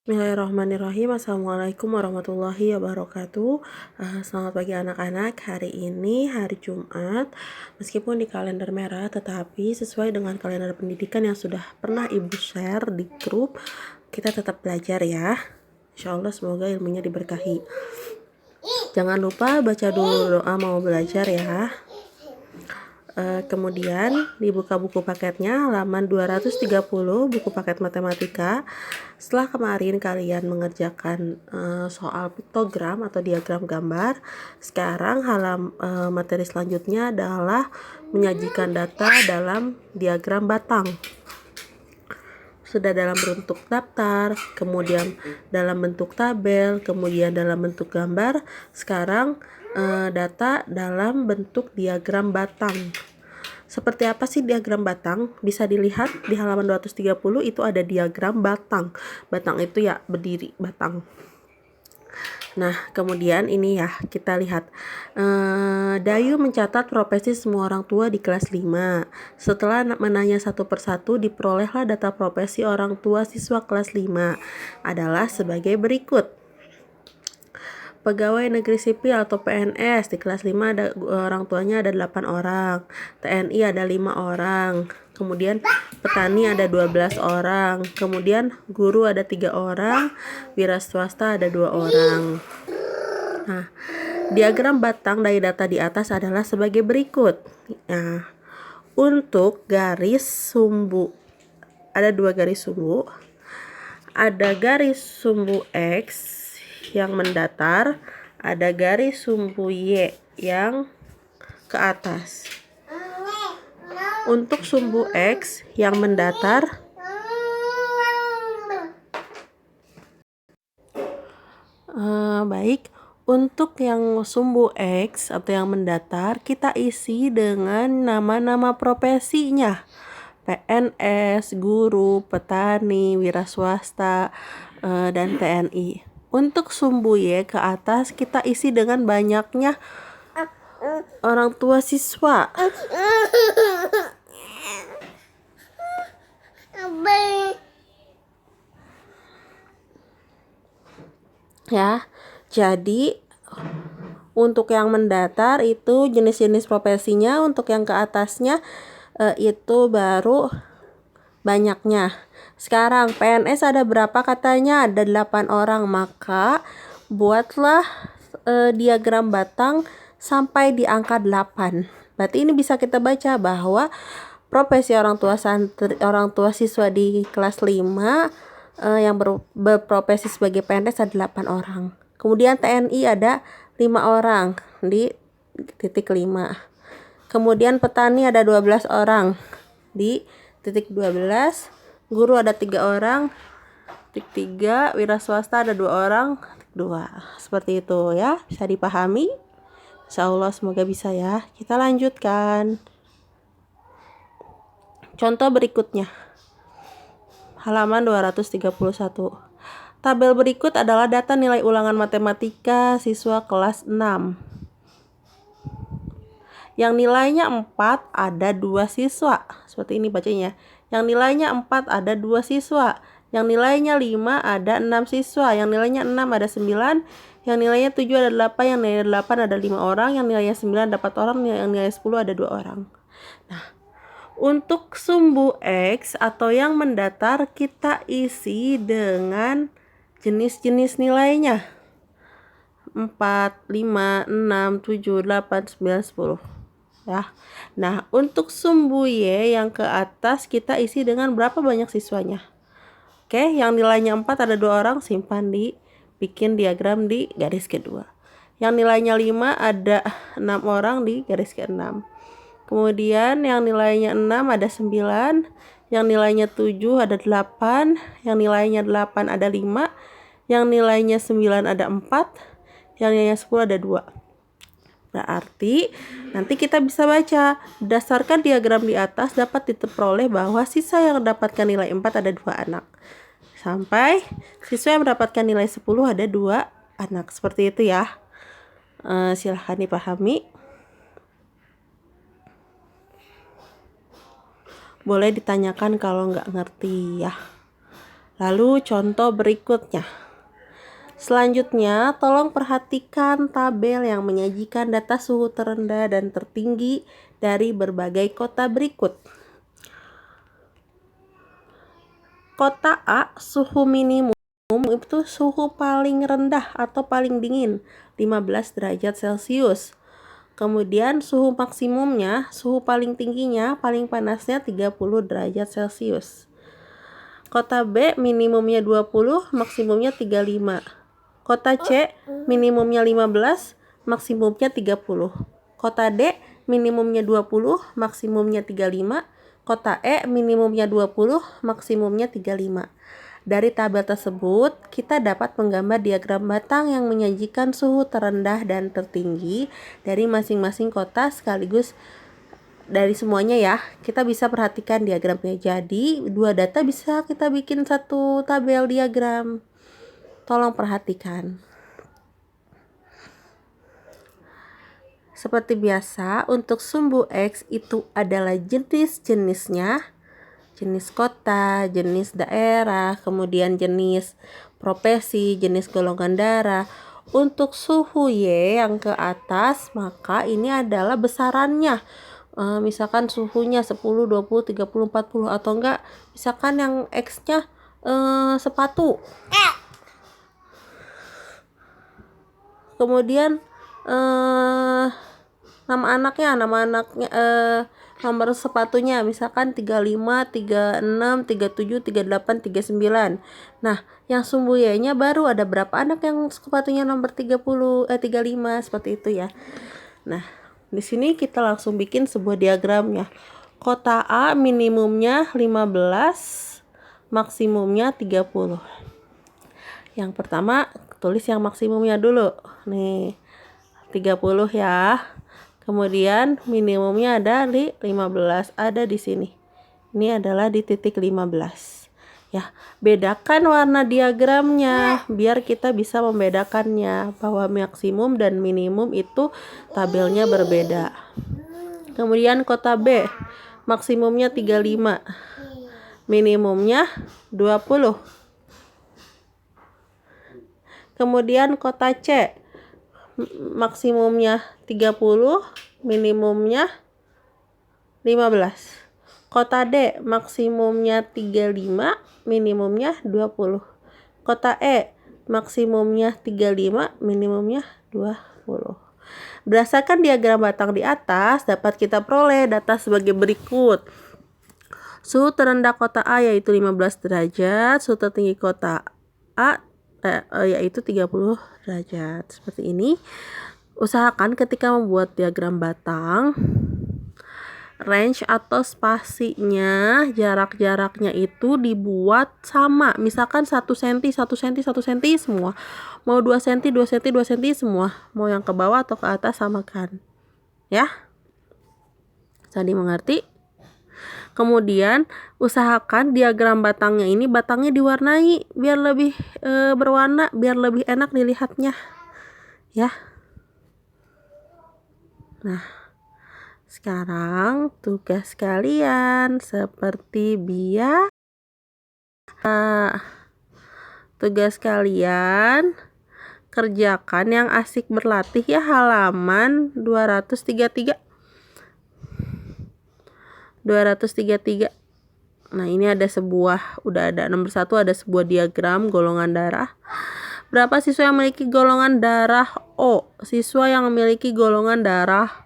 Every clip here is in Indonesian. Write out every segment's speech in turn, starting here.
Bismillahirrahmanirrahim. Assalamualaikum warahmatullahi wabarakatuh. Selamat pagi anak-anak. Hari ini hari Jumat. Meskipun di kalender merah, tetapi sesuai dengan kalender pendidikan yang sudah pernah Ibu share di grup, kita tetap belajar ya. Insya Allah semoga ilmunya diberkahi. Jangan lupa baca dulu doa mau belajar ya. Kemudian dibuka buku paketnya halaman 230, buku paket matematika. Setelah kemarin kalian mengerjakan soal piktogram atau diagram gambar, sekarang materi selanjutnya adalah menyajikan data dalam diagram batang. Sudah dalam bentuk daftar, kemudian dalam bentuk tabel, kemudian dalam bentuk gambar. Sekarang data dalam bentuk diagram batang. Seperti apa sih diagram batang? Bisa dilihat di halaman 230 itu ada diagram batang. Batang itu ya berdiri batang. Nah, kemudian ini ya kita lihat. Dayu mencatat profesi semua orang tua di kelas 5. Setelah menanya satu persatu, diperolehlah data profesi orang tua siswa kelas 5 adalah sebagai berikut. Pegawai negeri sipil atau PNS di kelas 5 ada orang tuanya ada 8 orang, TNI ada 5 orang, kemudian petani ada 12 orang, kemudian guru ada 3 orang, wira swasta ada 2 orang. Nah, diagram batang dari data di atas adalah sebagai berikut. Nah, untuk garis sumbu ada 2 garis sumbu. Ada garis sumbu X yang mendatar, ada garis sumbu Y yang ke atas. Untuk sumbu X yang mendatar, baik. Untuk yang sumbu X atau yang mendatar, kita isi dengan nama-nama profesinya. PNS, guru, petani, wira swasta, dan TNI. Untuk sumbu Y ke atas kita isi dengan banyaknya orang tua siswa. Ya, jadi untuk yang mendatar itu jenis-jenis profesinya, untuk yang ke atasnya itu baru banyaknya. Sekarang PNS ada berapa katanya? Ada 8 orang, maka buatlah diagram batang sampai di angka 8. Berarti ini bisa kita baca bahwa profesi orang tua siswa di kelas 5 yang berprofesi sebagai PNS ada 8 orang. Kemudian TNI ada 5 orang di titik 5. Kemudian petani ada 12 orang di titik 12. Guru ada 3 orang, titik 3, wira swasta ada 2 orang, titik 2. Seperti itu ya, bisa dipahami? Insyaallah semoga bisa ya. Kita lanjutkan. Contoh berikutnya. Halaman 231. Tabel berikut adalah data nilai ulangan matematika siswa kelas 6. Yang nilainya 4 ada 2 siswa. Seperti ini bacanya. Yang nilainya 4 ada 2 siswa. Yang nilainya 5 ada 6 siswa. Yang nilainya 6 ada 9. Yang nilainya 7 ada 8. Yang nilainya 8 ada 5 orang. Yang nilainya 9 ada 4 orang. Yang nilainya 10 ada 2 orang. Nah, untuk sumbu X atau yang mendatar kita isi dengan jenis-jenis nilainya. 4, 5, 6, 7, 8, 9, 10. Ya. Nah, untuk sumbu Y yang ke atas kita isi dengan berapa banyak siswanya? Oke, yang nilainya 4 ada 2 orang, simpan bikin diagram di garis kedua. Yang nilainya 5 ada 6 orang di garis ke-6. Kemudian yang nilainya 6 ada 9, yang nilainya 7 ada 8, yang nilainya 8 ada 5, yang nilainya 9 ada 4, yang nilainya 10 ada 2. Berarti nanti kita bisa baca berdasarkan diagram di atas dapat diperoleh bahwa siswa yang mendapatkan nilai 4 ada 2 anak. Sampai siswa yang mendapatkan nilai 10 ada 2 anak. Seperti itu ya. Silahkan dipahami. Boleh ditanyakan kalau nggak ngerti ya. Lalu contoh berikutnya. Selanjutnya, tolong perhatikan tabel yang menyajikan data suhu terendah dan tertinggi dari berbagai kota berikut. Kota A, suhu minimum itu suhu paling rendah atau paling dingin, 15 derajat Celcius. Kemudian suhu maksimumnya, suhu paling tingginya, paling panasnya 30 derajat Celcius. Kota B, minimumnya 20, maksimumnya 35. Kota C, minimumnya 15, maksimumnya 30. Kota D, minimumnya 20, maksimumnya 35. Kota E, minimumnya 20, maksimumnya 35. Dari tabel tersebut, kita dapat menggambar diagram batang yang menyajikan suhu terendah dan tertinggi dari masing-masing kota sekaligus dari semuanya ya. Kita bisa perhatikan diagramnya. Jadi, dua data bisa kita bikin satu tabel diagram. Tolong perhatikan. Seperti biasa, untuk sumbu X itu adalah jenis-jenisnya. Jenis kota, jenis daerah, kemudian jenis profesi, jenis golongan darah. Untuk suhu Y yang ke atas, maka ini adalah besarannya. Misalkan suhunya 10, 20, 30, 40 atau enggak, misalkan yang X-nya sepatu. Kemudian nama anaknya nomor sepatunya misalkan 35, 36, 37, 38, 39. Nah, yang sumbu Y-nya baru ada berapa anak yang sepatunya nomor 35 seperti itu ya. Nah, di sini kita langsung bikin sebuah diagramnya. Kota A minimumnya 15, maksimumnya 30. Yang pertama, tulis yang maksimumnya dulu. Nih, 30 ya. Kemudian minimumnya ada di 15, ada di sini. Ini adalah di titik 15. Ya, bedakan warna diagramnya biar kita bisa membedakannya bahwa maksimum dan minimum itu tabelnya berbeda. Kemudian kota B, maksimumnya 35. Minimumnya 20. Kemudian kota C, maksimumnya 30, minimumnya 15. Kota D, maksimumnya 35, minimumnya 20. Kota E, maksimumnya 35, minimumnya 20. Berdasarkan diagram batang di atas, dapat kita peroleh data sebagai berikut. Suhu terendah kota A yaitu 15 derajat, suhu tertinggi kota A yaitu 30 derajat. Seperti ini. Usahakan ketika membuat diagram batang, range atau spasinya, jarak-jaraknya itu dibuat sama. Misalkan 1 cm, 1 cm, 1 cm semua. Mau 2 cm, 2 cm, 2 cm semua. Mau yang ke bawah atau ke atas samakan. Ya. Tadi mengerti? Kemudian usahakan diagram batangnya ini diwarnai biar lebih berwarna, biar lebih enak dilihatnya. Ya. Nah, sekarang tugas kalian seperti biasa. Tugas kalian kerjakan yang asik berlatih ya, halaman 233. Nah, ini ada nomor 1 ada sebuah diagram golongan darah. Berapa siswa yang memiliki golongan darah O? Siswa yang memiliki golongan darah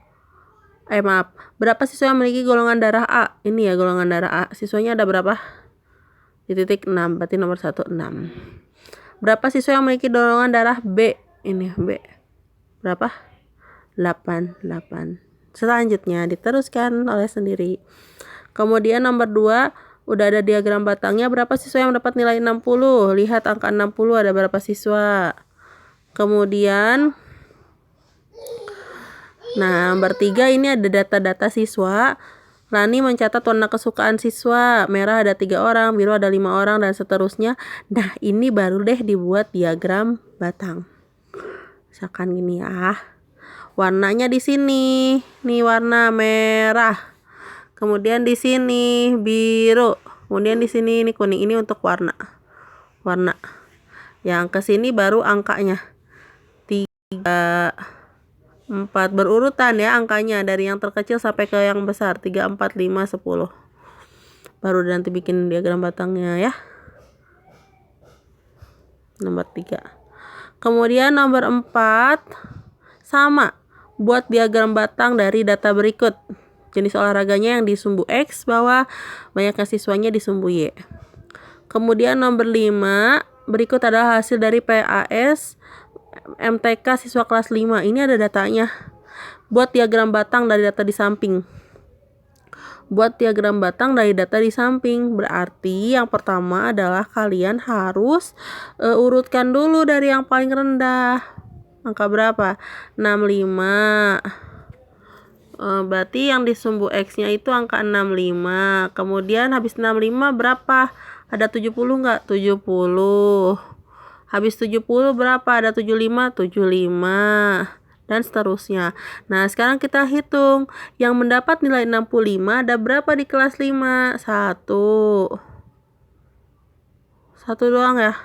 berapa siswa yang memiliki golongan darah A? Ini ya golongan darah A. Siswanya ada berapa? Di titik 6, berarti nomor 1 6. Berapa siswa yang memiliki golongan darah B? Ini B. Berapa? 8. Selanjutnya diteruskan oleh sendiri. Kemudian nomor 2, udah ada diagram batangnya. Berapa siswa yang mendapat nilai 60? Lihat angka 60 ada berapa siswa. Kemudian nomor 3 ini ada data-data siswa. Rani mencatat warna kesukaan siswa. Merah ada 3 orang, biru ada 5 orang, dan seterusnya. Nah, ini baru deh dibuat diagram batang. Misalkan gini ya. Warnanya di sini. Nih warna merah. Kemudian di sini biru. Kemudian di sini ini kuning. Ini untuk warna. warna. Yang ke sini baru angkanya. 3, 4 berurutan ya angkanya dari yang terkecil sampai ke yang besar. 3, 4, 5, 10. Baru nanti bikin diagram batangnya ya. Nomor 3. Kemudian nomor 4 sama. Buat diagram batang dari data berikut. Jenis olahraganya yang di sumbu X bawah, banyaknya siswanya di sumbu Y. Kemudian nomor 5, berikut adalah hasil dari PAS MTK siswa kelas 5. Ini ada datanya. Buat diagram batang dari data di samping. Buat diagram batang dari data di samping. Berarti yang pertama adalah kalian harus urutkan dulu dari yang paling rendah. Angka berapa? 65. Berarti yang di sumbu X-nya itu angka 65. Kemudian habis 65 berapa? Ada 70 nggak? 70. Habis 70 berapa? Ada 75, 75. Dan seterusnya. Nah, sekarang kita hitung. Yang mendapat nilai 65 ada berapa di kelas 5? 1. 1 doang ya.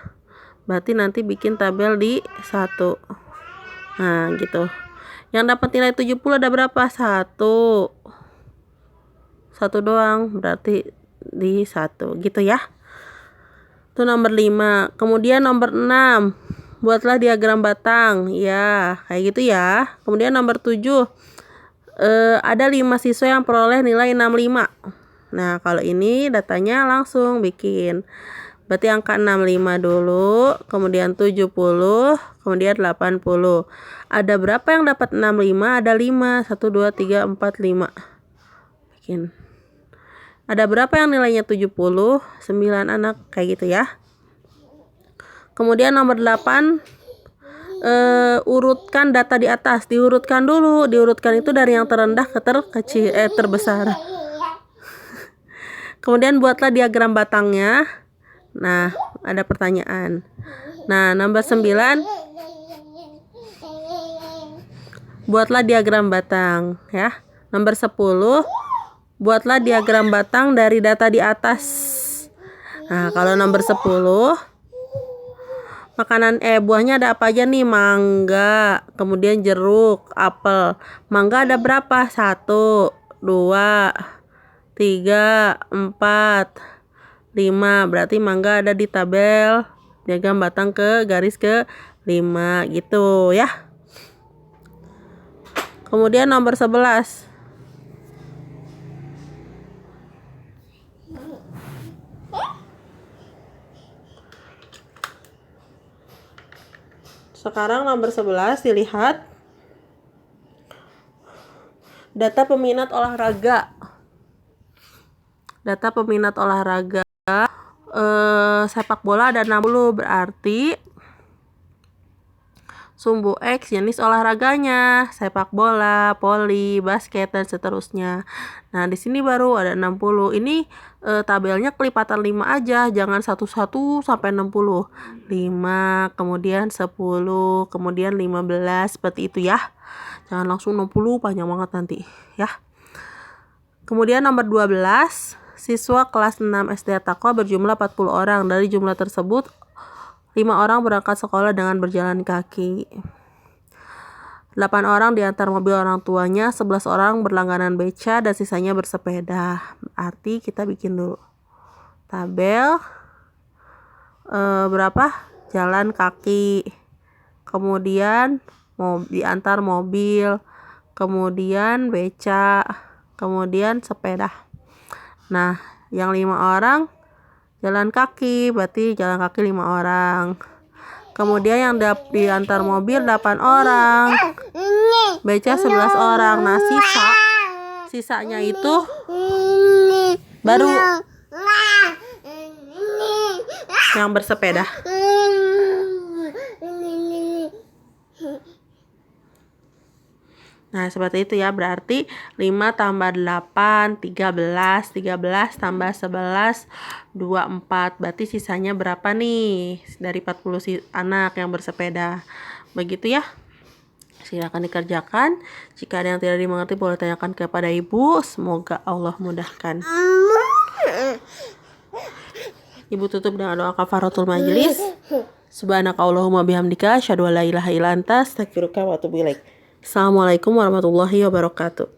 Berarti nanti bikin tabel di 1. Nah, gitu. Yang dapat nilai 70 ada berapa? 1. 1 doang. Berarti di 1. Gitu ya. Itu nomor 5. Kemudian nomor 6. Buatlah diagram batang. Ya, kayak gitu ya. Kemudian nomor 7. Ada 5 siswa yang peroleh nilai 65. Nah, kalau ini datanya langsung bikin. Berarti angka 65 dulu, kemudian 70, kemudian 80. Ada berapa yang dapat 65? Ada 5. 1, 2, 3, 4, 5. Bikin. Ada berapa yang nilainya 70? 9 anak. Kayak gitu ya. Kemudian nomor 8, urutkan data di atas. Diurutkan dulu. Diurutkan itu dari yang terendah ke terbesar. Kemudian buatlah diagram batangnya. Nah, ada pertanyaan. Nah, nomor 9, buatlah diagram batang ya. Nomor 10, buatlah diagram batang dari data di atas. Nah, kalau nomor 10, buahnya ada apa aja nih? Mangga, kemudian jeruk, apel. Mangga ada berapa? 1, 2, 3, 4, 5. Berarti mangga ada di tabel diagram batang ke garis ke 5 gitu ya. Kemudian nomor 11. Sekarang nomor 11 dilihat data peminat olahraga. Data peminat olahraga sepak bola ada 60, berarti sumbu X jenis olahraganya sepak bola, voli, basket dan seterusnya. Nah, di sini baru ada 60. Ini tabelnya kelipatan 5 aja, jangan 1 sampai 60. 5, kemudian 10, kemudian 15 seperti itu ya. Jangan langsung 60, panjang banget nanti ya. Kemudian nomor 12, siswa kelas 6 SD Takwa berjumlah 40 orang. Dari jumlah tersebut 5 orang berangkat sekolah dengan berjalan kaki. 8 orang diantar mobil orang tuanya, 11 orang berlangganan beca, dan sisanya bersepeda. Berarti kita bikin dulu tabel berapa jalan kaki, kemudian diantar mobil, kemudian beca, kemudian sepeda. Nah, yang 5 orang jalan kaki, berarti jalan kaki 5 orang. Kemudian yang diantar mobil 8 orang. Beca 11 orang. Nah, sisanya itu baru yang bersepeda. Nah, seperti itu ya. Berarti 5 tambah 8, 13. 13 tambah 11, 24. Berarti sisanya berapa nih? Dari 40 anak yang bersepeda. Begitu ya. Silakan dikerjakan. Jika ada yang tidak dimengerti, boleh tanyakan kepada ibu. Semoga Allah mudahkan. Ibu tutup dengan doa kafaratul majelis. Subhanakallahumma bihamdika asyhadu an la ilaha illa anta astaghfiruka wa atubu ilaik. Assalamualaikum warahmatullahi wabarakatuh.